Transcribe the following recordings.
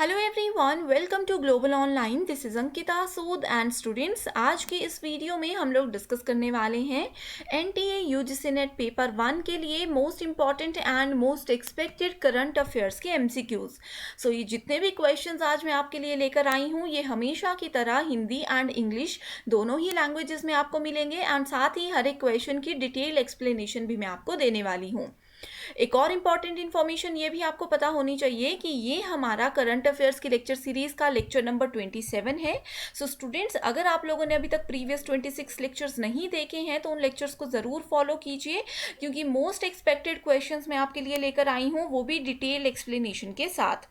Hello everyone, welcome to global online. This is Ankita Sood and students. आज की इस video में हम लोग डिस्कस करने वाले हैं एनटीए यूजीसी नेट पेपर 1 के लिए most important and most expected current affairs के एमसीक्यूज। सो ये जितने भी क्वेश्चंस आज मैं आपके लिए लेकर आई हूँ, ये हमेशा की तरह हिंदी एंड इंग्लिश दोनों ही लैंग्वेजेस में आपको मिलेंगे एंड साथ ही हर एक क्वेश्चन की डिटेल एक्सप्लेनेशन भी मैं आपको देने वाली हूँ। एक और इम्पॉर्टेंट इन्फॉर्मेशन ये भी आपको पता होनी चाहिए कि ये हमारा करंट अफेयर्स की लेक्चर सीरीज का लेक्चर नंबर 27 है। सो स्टूडेंट्स, अगर आप लोगों ने अभी तक प्रीवियस 26 लेक्चर्स नहीं देखे हैं तो उन लेक्चर्स को ज़रूर फॉलो कीजिए, क्योंकि मोस्ट एक्सपेक्टेड क्वेश्चंस मैं आपके लिए लेकर आई हूँ, वो भी डिटेल एक्सप्लेनेशन के साथ।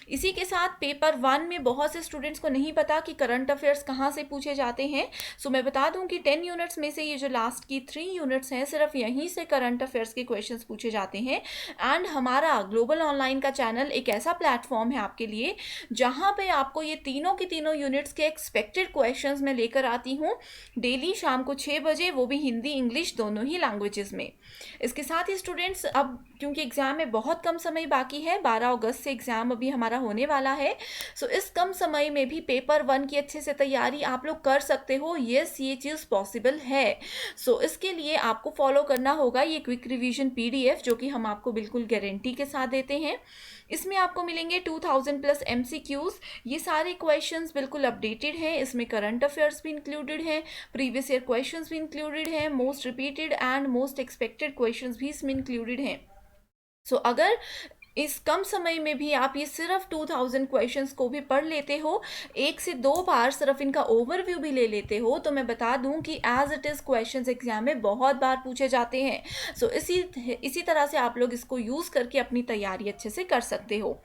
इसी के साथ पेपर 1 में बहुत से स्टूडेंट्स को नहीं पता कि करंट अफेयर्स कहाँ से पूछे जाते हैं। सो मैं बता दूं कि 10 यूनिट्स में से ये जो लास्ट की 3 यूनिट्स हैं, सिर्फ यहीं से करंट अफेयर्स के क्वेश्चंस पूछे जाते हैं। एंड हमारा ग्लोबल ऑनलाइन का चैनल एक ऐसा प्लेटफॉर्म है आपके लिए जहाँ पे आपको ये तीनों की तीनों यूनिट्स के एक्सपेक्टेड क्वेश्चंस मैं लेकर आती हूँ डेली शाम को 6 बजे, वो भी हिंदी इंग्लिश दोनों ही लैंग्वेजेस में। इसके साथ ही स्टूडेंट्स, अब क्योंकि एग्जाम में बहुत कम समय बाकी है, 12 अगस्त से एग्जाम अभी हमारा होने वाला है। सो इस कम समय में भी पेपर 1 की अच्छे से तैयारी आप लोग कर सकते हो। यस, ये चीज़ पॉसिबल है। सो इसके लिए आपको फॉलो करना होगा ये क्विक रिवीजन पीडीएफ, जो कि हम आपको बिल्कुल गारंटी के साथ देते हैं। इसमें आपको मिलेंगे 2000 प्लस एमसीक्यूज। ये सारे क्वेश्चंस बिल्कुल अपडेटेड हैं। इसमें करंट अफेयर्स भी इंक्लूडेड हैं, प्रीवियस ईयर क्वेश्चंस भी इंक्लूडेड हैं, most repeated and most expected questions भी इसमें इंक्लूडेड हैं। सो अगर इस कम समय में भी आप ये सिर्फ 2000 क्वेश्चंस को भी पढ़ लेते हो, 1 से 2 बार सिर्फ इनका ओवरव्यू भी ले लेते हो, तो मैं बता दूं कि as it is questions exam में बहुत बार पूछे जाते हैं। सो इसी तरह से आप लोग इसको यूज़ करके अपनी तैयारी अच्छे से कर सकते हो।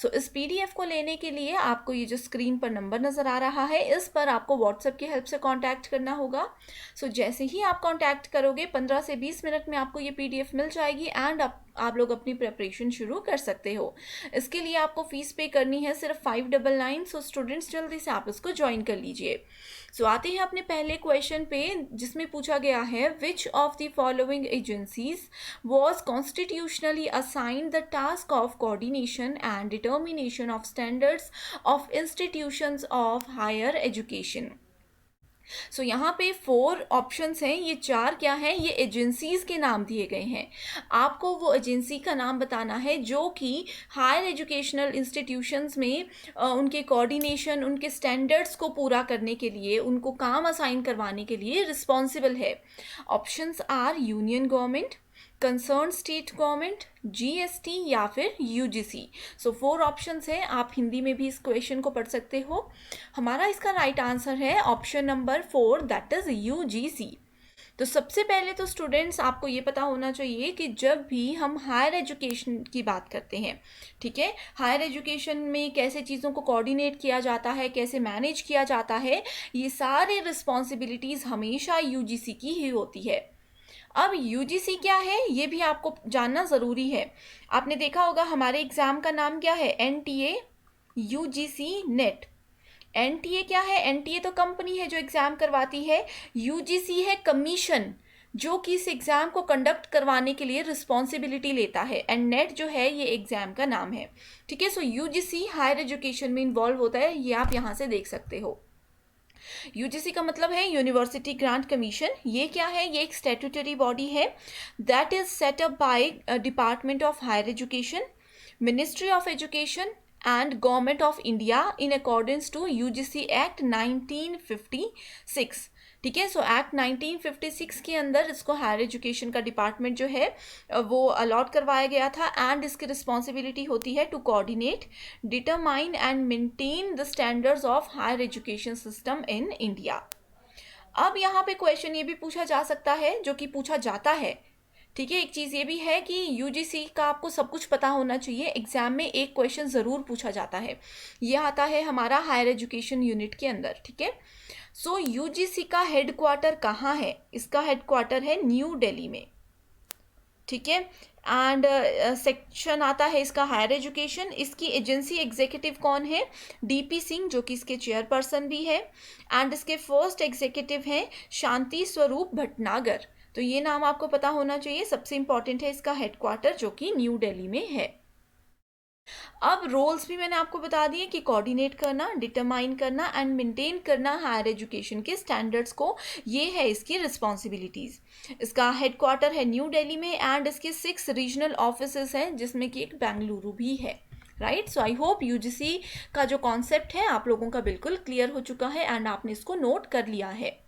सो इस पीडीएफ को लेने के लिए आपको ये जो स्क्रीन पर नंबर नज़र आ रहा है, इस पर आपको व्हाट्सएप की हेल्प से कांटेक्ट करना होगा। सो जैसे ही आप कांटेक्ट करोगे, 15 से 20 मिनट में आपको ये पीडीएफ मिल जाएगी एंड आप लोग अपनी प्रिपरेशन शुरू कर सकते हो। इसके लिए आपको फीस पे करनी है सिर्फ 599। सो स्टूडेंट्स, जल्दी से आप इसको ज्वाइन कर लीजिए। सो आते हैं अपने पहले क्वेश्चन पे, जिसमें पूछा गया है विच of the following agencies was constitutionally assigned the task of coordination and determination of standards of institutions of higher education। सो यहाँ पे 4 ऑप्शंस हैं। ये 4 क्या हैं? ये एजेंसीज के नाम दिए गए हैं। आपको वो एजेंसी का नाम बताना है जो कि हायर एजुकेशनल इंस्टीट्यूशंस में उनके कोऑर्डिनेशन, उनके स्टैंडर्ड्स को पूरा करने के लिए, उनको काम असाइन करवाने के लिए रिस्पॉन्सिबल है। Options are union government, concern state government, GST या फिर यूजीसी। सो 4 ऑप्शंस हैं। आप हिंदी में भी इस क्वेश्चन को पढ़ सकते हो। हमारा इसका राइट आंसर है option number 4, that is UGC. तो सबसे पहले तो स्टूडेंट्स, आपको ये पता होना चाहिए कि जब भी हम हायर एजुकेशन की बात करते हैं, ठीक है, हायर एजुकेशन में कैसे चीज़ों को कोऑर्डिनेट किया जाता है, कैसे मैनेज किया जाता है, ये सारे रिस्पॉन्सिबिलिटीज़ हमेशा यूजीसी की ही होती है। अब यूजीसी क्या है, ये भी आपको जानना ज़रूरी है। आपने देखा होगा हमारे एग्ज़ाम का नाम क्या है, एनटीए यूजीसी नेट। एनटीए क्या है? एनटीए तो कंपनी है जो एग्ज़ाम करवाती है। यूजीसी है कमीशन, जो कि इस एग्ज़ाम को कंडक्ट करवाने के लिए रिस्पॉन्सिबिलिटी लेता है। एंड नेट जो है ये एग्ज़ाम का नाम है, ठीक है। सो यूजीसी हायर एजुकेशन में इन्वॉल्व होता है, ये आप यहाँ से देख सकते हो। यूजीसी का मतलब है यूनिवर्सिटी ग्रांट कमीशन। ये क्या है? ये एक स्टैट्यूटरी बॉडी है that is set up by department of higher education, ministry of education and government of India in accordance to UGC act 1956, ठीक है। सो एक्ट 1956 के अंदर इसको हायर एजुकेशन का डिपार्टमेंट जो है वो अलॉट करवाया गया था। एंड इसकी रिस्पॉन्सिबिलिटी होती है to coordinate, determine and maintain the standards of higher education system in India. अब यहाँ पे क्वेश्चन ये भी पूछा जा सकता है, जो कि पूछा जाता है, ठीक है। एक चीज़ ये भी है कि यूजीसी का आपको सब कुछ पता होना चाहिए। एग्जाम में एक क्वेश्चन ज़रूर पूछा जाता है, ये आता है हमारा हायर एजुकेशन यूनिट के अंदर, ठीक है। सो यूजीसी का हेडक्वार्टर कहाँ है? इसका हेडक्वार्टर है न्यू दिल्ली में, ठीक है। एंड सेक्शन आता है इसका हायर एजुकेशन। इसकी एजेंसी एग्जीक्यूटिव कौन है? डीपी सिंह, जो कि इसके चेयरपर्सन भी है। एंड इसके फर्स्ट एग्जीक्यूटिव हैं शांति स्वरूप भटनागर। तो ये नाम आपको पता होना चाहिए। सबसे इंपॉर्टेंट है इसका हेडक्वार्टर, जो कि न्यू दिल्ली में है। अब रोल्स भी मैंने आपको बता दिए कि कोऑर्डिनेट करना, डिटरमाइन करना एंड मेंटेन करना हायर एजुकेशन के स्टैंडर्ड्स को, ये है इसकी रिस्पॉन्सिबिलिटीज़। इसका हेडक्वार्टर है न्यू दिल्ली में एंड इसके 6 रीजनल ऑफिसेस हैं जिसमें कि एक बेंगलुरु भी है। Right, so I hope UGC का जो कॉन्सेप्ट है आप लोगों का बिल्कुल क्लियर हो चुका है एंड आपने इसको नोट कर लिया है।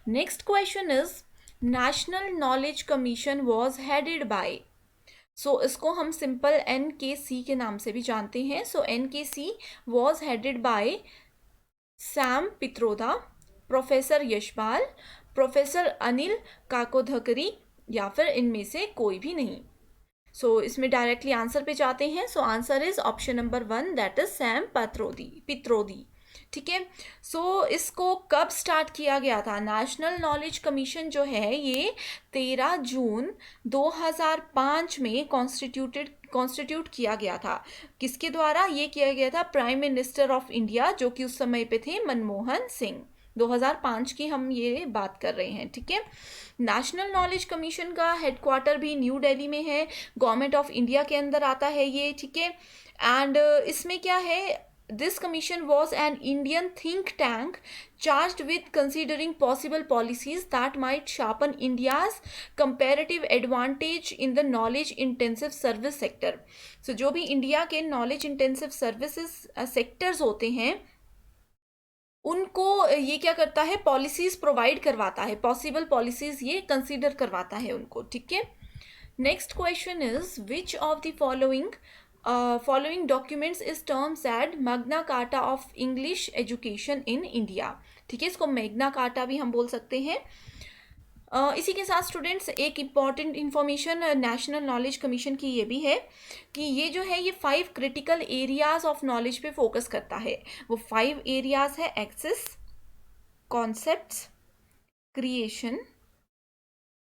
Next question is national knowledge commission was headed by. So इसको हम सिंपल NKC के नाम से भी जानते हैं। So NKC was headed by Sam Pitroda, professor Yashpal, professor Anil Kakodkar या फिर इनमें से कोई भी नहीं। सो इसमें डायरेक्टली आंसर पे जाते हैं। So answer is option number 1 that is Sam Pitroda. ठीक है, सो इसको कब स्टार्ट किया गया था? नेशनल नॉलेज कमीशन जो है ये 13 जून 2005 में कॉन्स्टिट्यूट किया गया था। किसके द्वारा ये किया गया था? प्राइम मिनिस्टर ऑफ इंडिया, जो कि उस समय पे थे मनमोहन सिंह। 2005 की हम ये बात कर रहे हैं। ठीक है, नेशनल नॉलेज कमीशन का हेडक्वार्टर भी न्यू दिल्ली में है, गवर्नमेंट ऑफ इंडिया के अंदर आता है ये। ठीक है, एंड इसमें क्या है, this commission was an Indian think tank charged with considering possible policies that might sharpen India's comparative advantage in the knowledge intensive service sector. So जो भी इंडिया के knowledge intensive services sectors होते हैं उनको ये क्या करता है, पॉलिसीज प्रोवाइड करवाता है, पॉसिबल पॉलिसीज ये कंसीडर करवाता है उनको। ठीक है, next question is which of the following documents is termed as Magna Carta of English education in India. ठीक है, इसको मैग्ना कार्टा भी हम बोल सकते हैं। इसी के साथ स्टूडेंट्स एक important information national knowledge commission की ये भी है कि ये जो है ये 5 क्रिटिकल एरियाज ऑफ नॉलेज पे फोकस करता है। वो 5 एरियाज है access, concepts, creation,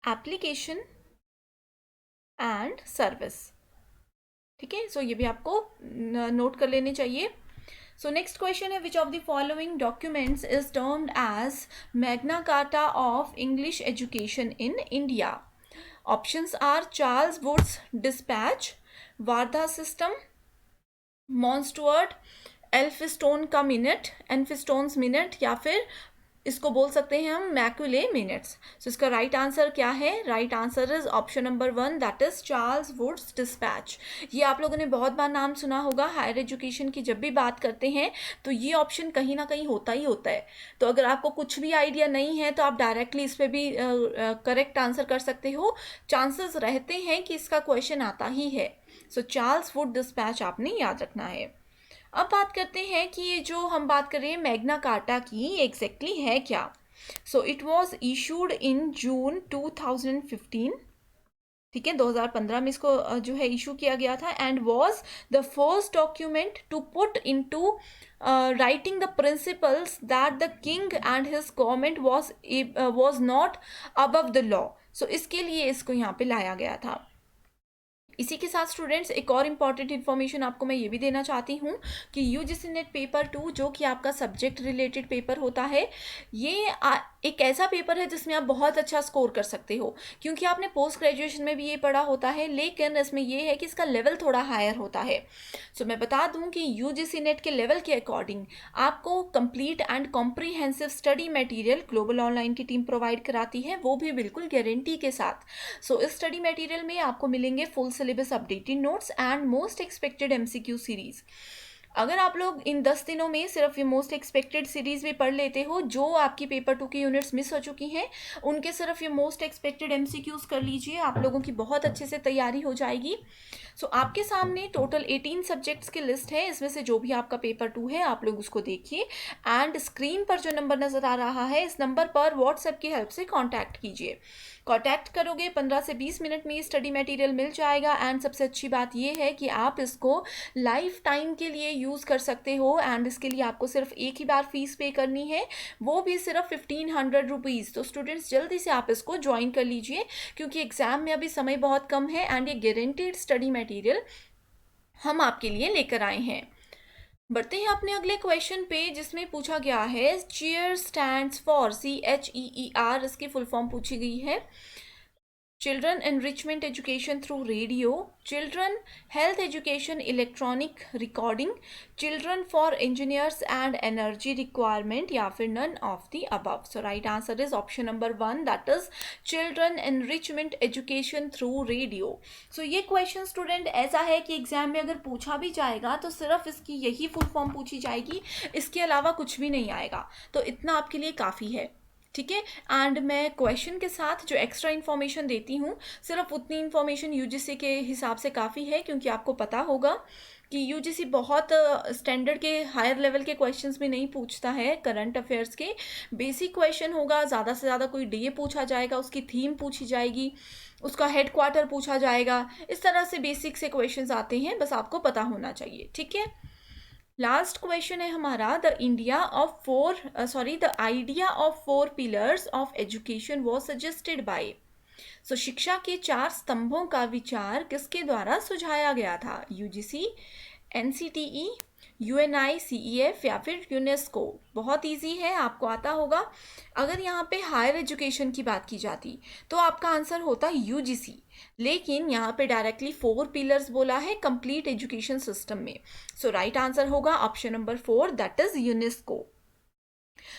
application and service. ठीक है, सो ये भी आपको नोट कर लेने चाहिए। So next question है which of the following documents is termed as Magna Carta of English Education in India? Options are Charles Wood's Dispatch, Varda System, Monstewart, Elphinstone's Minute या फिर इसको बोल सकते हैं हम मैक्यूले मिनट्स। सो इसका राइट आंसर क्या है? Right answer is option number 1 that is Charles Wood's despatch. ये आप लोगों ने बहुत बार नाम सुना होगा, हायर एजुकेशन की जब भी बात करते हैं तो ये ऑप्शन कहीं ना कहीं होता ही होता है। तो अगर आपको कुछ भी आइडिया नहीं है तो आप डायरेक्टली इस पर भी करेक्ट आंसर कर सकते हो, चांसेस रहते हैं कि इसका क्वेश्चन आता ही है। सो चार्ल्स वुड डिस्पैच आपने याद रखना है। अब बात करते हैं कि ये जो हम बात कर रहे हैं मैग्ना कार्टा की, एग्जैक्टली है क्या? So it was issued in June 2015। ठीक है, 2015 में इसको जो है इशू किया गया था and was the first document to put into writing the principles that the king and his government was not above the law. So इसके लिए इसको यहाँ पे लाया गया था। इसी के साथ स्टूडेंट्स एक और इम्पॉर्टेंट इन्फॉर्मेशन आपको मैं ये भी देना चाहती हूँ कि यूजीसी नेट पेपर 2 जो कि आपका सब्जेक्ट रिलेटेड पेपर होता है, ये एक ऐसा पेपर है जिसमें आप बहुत अच्छा स्कोर कर सकते हो, क्योंकि आपने पोस्ट ग्रेजुएशन में भी ये पढ़ा होता है, लेकिन इसमें ये है कि इसका लेवल थोड़ा हायर होता है। सो मैं बता दूं कि यूजीसी नेट के लेवल के अकॉर्डिंग आपको complete and comprehensive study material global online की टीम प्रोवाइड कराती है, वो भी बिल्कुल गारंटी के साथ। सो इस स्टडी मटेरियल में आपको मिलेंगे full syllabus updated notes and most expected MCQ series. अगर आप लोग इन 10 दिनों में सिर्फ ये मोस्ट एक्सपेक्टेड सीरीज भी पढ़ लेते हो, जो आपकी पेपर 2 की यूनिट्स मिस हो चुकी हैं उनके सिर्फ ये मोस्ट एक्सपेक्टेड MCQs कर लीजिए, आप लोगों की बहुत अच्छे से तैयारी हो जाएगी। सो आपके सामने टोटल 18 सब्जेक्ट्स की लिस्ट है, इसमें से जो भी आपका पेपर 2 है आप लोग उसको देखिए एंड स्क्रीन पर जो नंबर नज़र आ रहा है इस नंबर पर व्हाट्सएप की हेल्प से कॉन्टैक्ट कीजिए। कॉन्टैक्ट करोगे 15 से 20 मिनट में स्टडी मटेरियल मिल जाएगा एंड सबसे अच्छी बात यह है कि आप इसको लाइफ टाइम के लिए यूज़ कर सकते हो एंड इसके लिए आपको सिर्फ एक ही बार फीस पे करनी है, वो भी सिर्फ 1500 रुपीज़। तो स्टूडेंट्स जल्दी से आप इसको ज्वाइन कर लीजिए क्योंकि एग्जाम में अभी समय बहुत कम है एंड ये गारंटीड स्टडी मटेरियल हम आपके लिए लेकर आए हैं। बढ़ते हैं अपने अगले क्वेश्चन पे जिसमें पूछा गया है चेयर स्टैंड्स फॉर CHEER, इसकी फुल फॉर्म पूछी गई है। children enrichment education through radio, children health education electronic recording, children for engineers and energy requirement, या फिर none of the above. So right answer is option number 1, that is children enrichment education through radio. So ये question student ऐसा है कि exam में अगर पूछा भी जाएगा तो सिर्फ इसकी यही फुल फॉर्म पूछी जाएगी, इसके अलावा कुछ भी नहीं आएगा, तो इतना आपके लिए काफ़ी है, ठीक है। एंड मैं क्वेश्चन के साथ जो एक्स्ट्रा इन्फॉर्मेशन देती हूँ, सिर्फ उतनी इन्फॉर्मेशन यूजीसी के हिसाब से काफ़ी है, क्योंकि आपको पता होगा कि यूजीसी बहुत स्टैंडर्ड के हायर लेवल के क्वेश्चंस भी नहीं पूछता है, करंट अफेयर्स के बेसिक क्वेश्चन होगा, ज़्यादा से ज़्यादा कोई डे पूछा जाएगा, उसकी थीम पूछी जाएगी, उसका हेड क्वार्टर पूछा जाएगा, इस तरह से बेसिक से क्वेश्चंस आते हैं, बस आपको पता होना चाहिए, ठीक है। लास्ट क्वेश्चन है हमारा, the idea of 4 pillars of education was suggested by. So शिक्षा के 4 स्तंभों का विचार किसके द्वारा सुझाया गया था? यूजीसी, एनसीटीई, यूएनआईसीईएफ या फिर यूनेस्को। बहुत इजी है, आपको आता होगा। अगर यहाँ पे हायर एजुकेशन की बात की जाती तो आपका आंसर होता यूजीसी, लेकिन यहाँ पे डायरेक्टली 4 पिलर्स बोला है कंप्लीट एजुकेशन सिस्टम में। सो राइट आंसर होगा option number 4, that is UNESCO.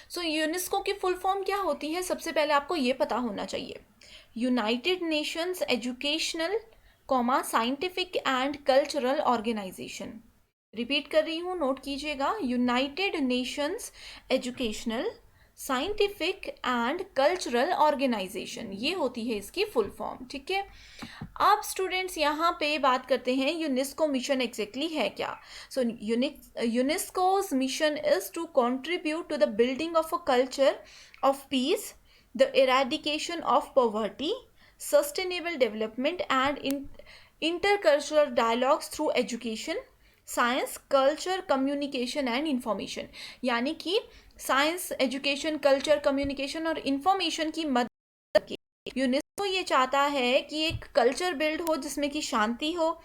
So UNESCO की फुल फॉर्म क्या होती है, सबसे पहले आपको ये पता होना चाहिए। United Nations educational scientific and cultural organisation. Repeat कर रही हूँ, नोट कीजिएगा, United Nations educational scientific and cultural organisation, ये होती है इसकी फुल फॉर्म, ठीक है। अब स्टूडेंट्स यहाँ पे बात करते हैं यूनेस्को मिशन एग्जैक्टली है क्या। So UNESCO's mission is to contribute to the building of a culture of peace, the eradication of poverty, sustainable development and intercultural dialogues through education, science, culture, communication and information. यानी कि science, education, culture, communication और information की मदद के UNESCO ये चाहता है कि एक कल्चर बिल्ड हो जिसमें कि शांति हो,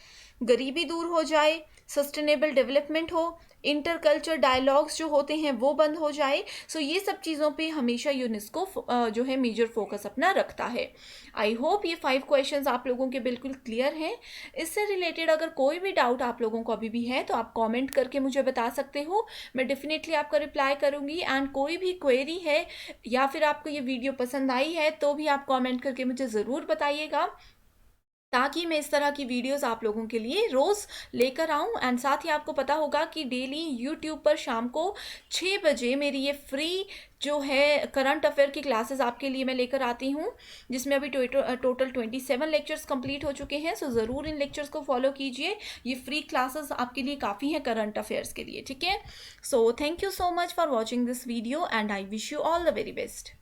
गरीबी दूर हो जाए, सस्टेनेबल डेवलपमेंट हो, इंटरकल्चर डायलॉग्स जो होते हैं वो बंद हो जाए। सो ये सब चीज़ों पे हमेशा यूनेस्को जो है मेजर फोकस अपना रखता है। आई होप ये 5 क्वेश्चंस आप लोगों के बिल्कुल क्लियर हैं। इससे रिलेटेड अगर कोई भी डाउट आप लोगों को अभी भी है तो आप कमेंट करके मुझे बता सकते हो, मैं डेफिनेटली आपका रिप्लाई करूँगी। एंड कोई भी क्वेरी है या फिर आपको ये वीडियो पसंद आई है तो भी आप कॉमेंट करके मुझे ज़रूर बताइएगा, ताकि मैं इस तरह की वीडियोस आप लोगों के लिए रोज़ लेकर आऊं। एंड साथ ही आपको पता होगा कि डेली यूट्यूब पर शाम को 6 बजे मेरी ये फ्री जो है करंट अफेयर की क्लासेस आपके लिए मैं लेकर आती हूं, जिसमें अभी टोटल 27 लेक्चर्स कंप्लीट हो चुके हैं। सो ज़रूर इन लेक्चर्स को फॉलो कीजिए, ये फ्री क्लासेस आपके लिए काफ़ी हैं करंट अफेयर्स के लिए, ठीक है। So thank you so much for watching this video and I wish you all the very best.